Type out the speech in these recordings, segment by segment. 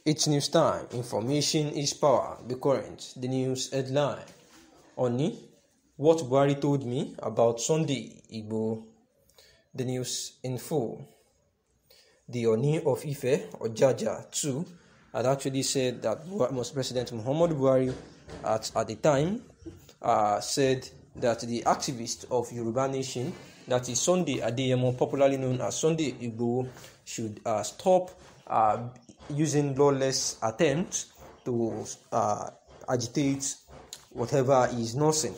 It's news time. Information is power. Be current. The news headline. Oni, what Buhari told me about Sunday Igbo. The news in full. The Oni of Ife, or Jaja, too, had actually said that President Muhammadu Buhari at the time said that the activist of Yoruba Nation, that is Sunday Adeyemo, popularly known as Sunday Igbo, should stop using lawless attempts to agitate whatever is nursing.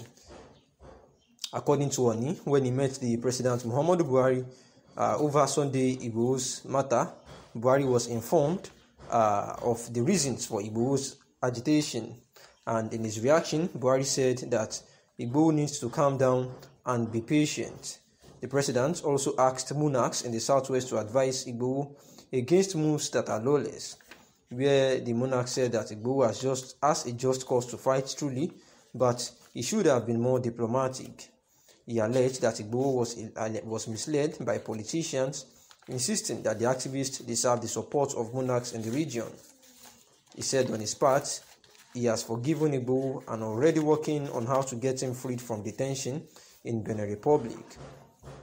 According to Oni, when he met the President Muhammadu Buhari over Sunday Igbo's matter, Buhari was informed of the reasons for Igbo's agitation, and in his reaction, Buhari said that Igbo needs to calm down and be patient. The president also asked monarchs in the southwest to advise Igbo against moves that are lawless, where the monarch said that Igbo has a just cause to fight truly, but he should have been more diplomatic. He alleged that Igbo was misled by politicians, insisting that the activists deserve the support of monarchs in the region. He said on his part, he has forgiven Igbo and already working on how to get him freed from detention in Benin Republic.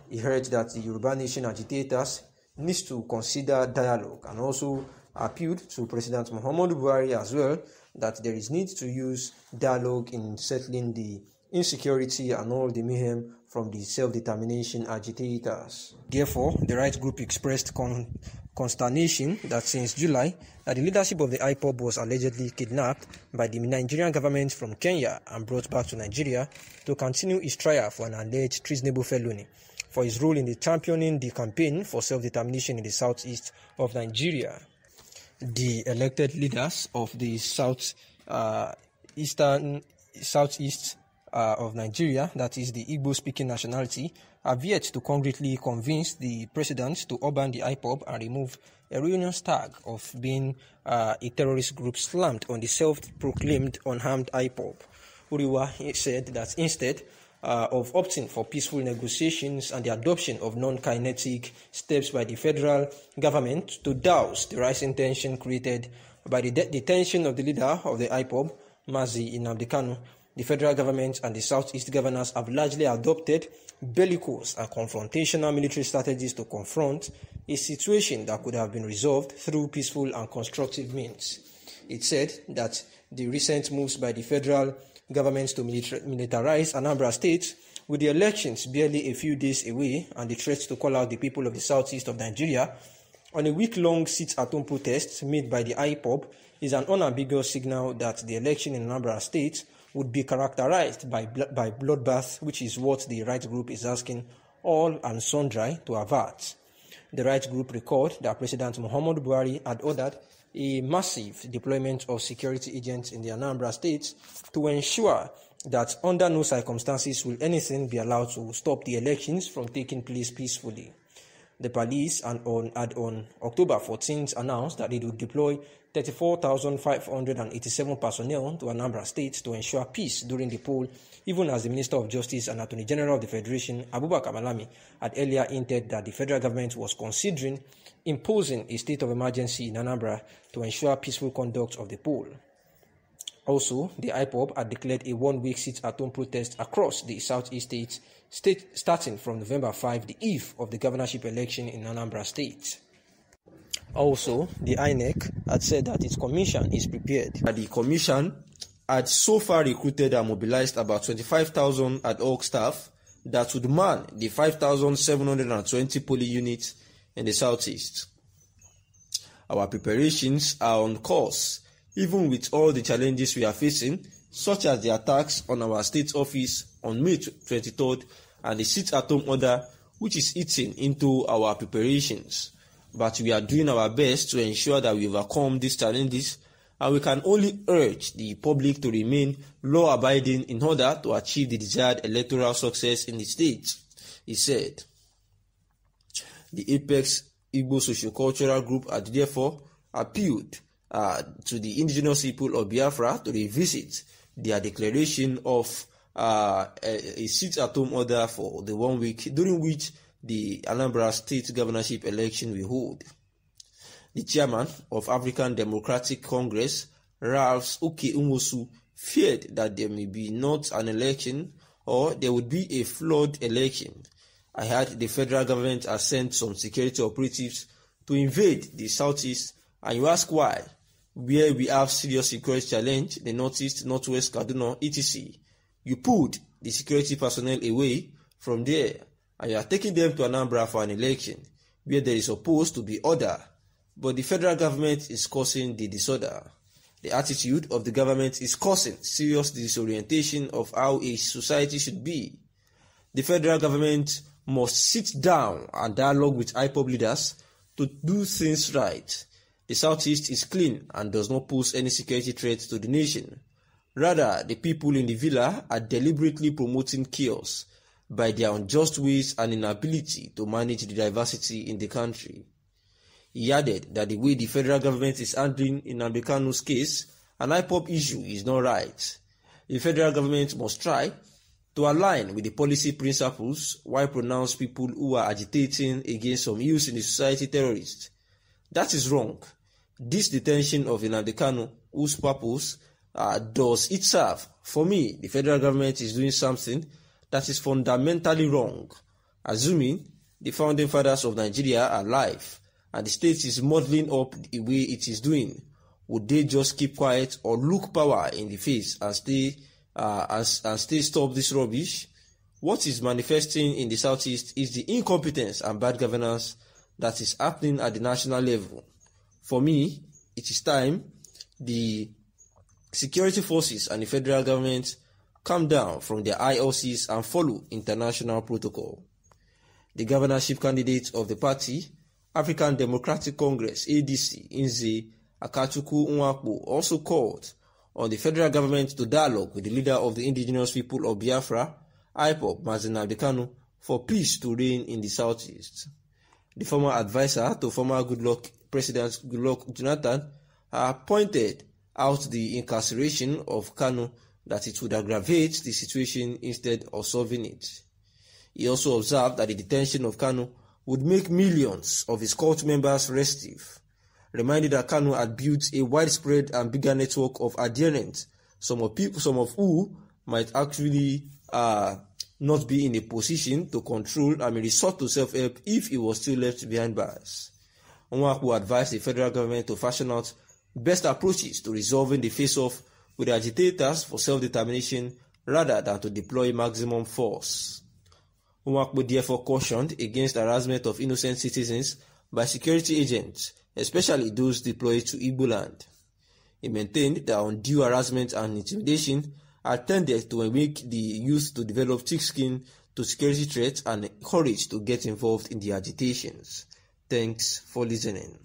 He heard that the Yoruba Nation agitators needs to consider dialogue, and also appealed to President Muhammadu Buhari as well that there is need to use dialogue in settling the insecurity and all the mayhem from the self-determination agitators. Therefore, the right group expressed consternation that since July, that the leadership of the IPOB was allegedly kidnapped by the Nigerian government from Kenya and brought back to Nigeria to continue his trial for an alleged treasonable felony for his role in the championing the campaign for self-determination in the southeast of Nigeria. The elected leaders of the southeast of Nigeria, that is the Igbo-speaking nationality, have yet to concretely convince the president to ban the IPOB and remove a reunion tag of being a terrorist group slammed on the self-proclaimed unharmed IPOB. Uriwa said that instead of opting for peaceful negotiations and the adoption of non-kinetic steps by the federal government to douse the rising tension created by the detention of the leader of the IPOB, Mazi Nnamdi Kanu, the federal government and the southeast governors have largely adopted bellicose and confrontational military strategies to confront a situation that could have been resolved through peaceful and constructive means. It said that the recent moves by the federal governments to militarize Anambra State, with the elections barely a few days away and the threat to call out the people of the southeast of Nigeria on a week-long sit-at-home protest made by the IPOB, is an unambiguous signal that the election in Anambra State would be characterized by bloodbath, which is what the right group is asking all and sundry to avert. The right group recalled that President Muhammadu Buhari had ordered a massive deployment of security agents in the Anambra State to ensure that under no circumstances will anything be allowed to stop the elections from taking place peacefully. The police had on October 14th announced that it would deploy 34,587 personnel to Anambra State to ensure peace during the poll, even as the Minister of Justice and Attorney General of the Federation, Abubakar Malami, had earlier hinted that the federal government was considering imposing a state of emergency in Anambra to ensure peaceful conduct of the poll. Also, the IPOB had declared a one-week sit-at-home protest across the southeast state starting from November 5, the eve of the governorship election in Anambra State. Also, the INEC had said that its commission is prepared. The commission had so far recruited and mobilized about 25,000 ad hoc staff that would man the 5,720 polling units in the southeast. Our preparations are on course, even with all the challenges we are facing, such as the attacks on our state office on May 23rd and the sit-at-home order, which is eating into our preparations. But we are doing our best to ensure that we overcome these challenges, and we can only urge the public to remain law-abiding in order to achieve the desired electoral success in the state, he said. The Apex Igbo Sociocultural Group had therefore appealed to the indigenous people of Biafra to revisit their declaration of a sit-at-home order for the 1 week during which the Anambra State governorship election will hold. The chairman of African Democratic Congress, Ralph Uke Umosu, feared that there may be not an election or there would be a flawed election. I heard the federal government has sent some security operatives to invade the southeast, and you ask why? Where we have serious security challenge, the northeast, northwest, Kaduna, etc. You pulled the security personnel away from there, and you are taking them to Anambra for an election where there is supposed to be order, but the federal government is causing the disorder. The attitude of the government is causing serious disorientation of how a society should be. The federal government must sit down and dialogue with IPOB leaders to do things right. The southeast is clean and does not pose any security threat to the nation. Rather, the people in the villa are deliberately promoting chaos by their unjust ways and inability to manage the diversity in the country. He added that the way the federal government is handling Nnamdi Kanu's case, an IPOB issue, is not right. The federal government must try to align with the policy principles while pronounce people who are agitating against some ills in the society terrorists. That is wrong. This detention of Nnamdi Kanu, whose purpose does it serve? For me, the federal government is doing something that is fundamentally wrong. Assuming the founding fathers of Nigeria are alive and the state is modeling up the way it is doing, would they just keep quiet or look power in the face and stay stop this rubbish? What is manifesting in the southeast is the incompetence and bad governance that is happening at the national level. For me, it is time the security forces and the federal government come down from their high horses and follow international protocol. The governorship candidate of the party, African Democratic Congress, ADC, Nze Akachukwu Nwakpo, also called on the federal government to dialogue with the leader of the indigenous people of Biafra, IPOB, Mazi Nnamdi Kanu, for peace to reign in the southeast. The former advisor to former President Goodluck Jonathan pointed out the incarceration of Kanu, that it would aggravate the situation instead of solving it. He also observed that the detention of Kanu would make millions of his cult members restive, reminded that Kanu had built a widespread and bigger network of adherents, some of who might actually not be in a position to control and may resort to self-help if he was still left behind bars. Nwakpo advised the federal government to fashion out best approaches to resolving the face-off with the agitators for self-determination rather than to deploy maximum force. Nwakpo therefore cautioned against harassment of innocent citizens by security agents, especially those deployed to Igbo land. He maintained that undue harassment and intimidation are tended to make the youth to develop thick skin to security threats and courage to get involved in the agitations. Thanks for listening.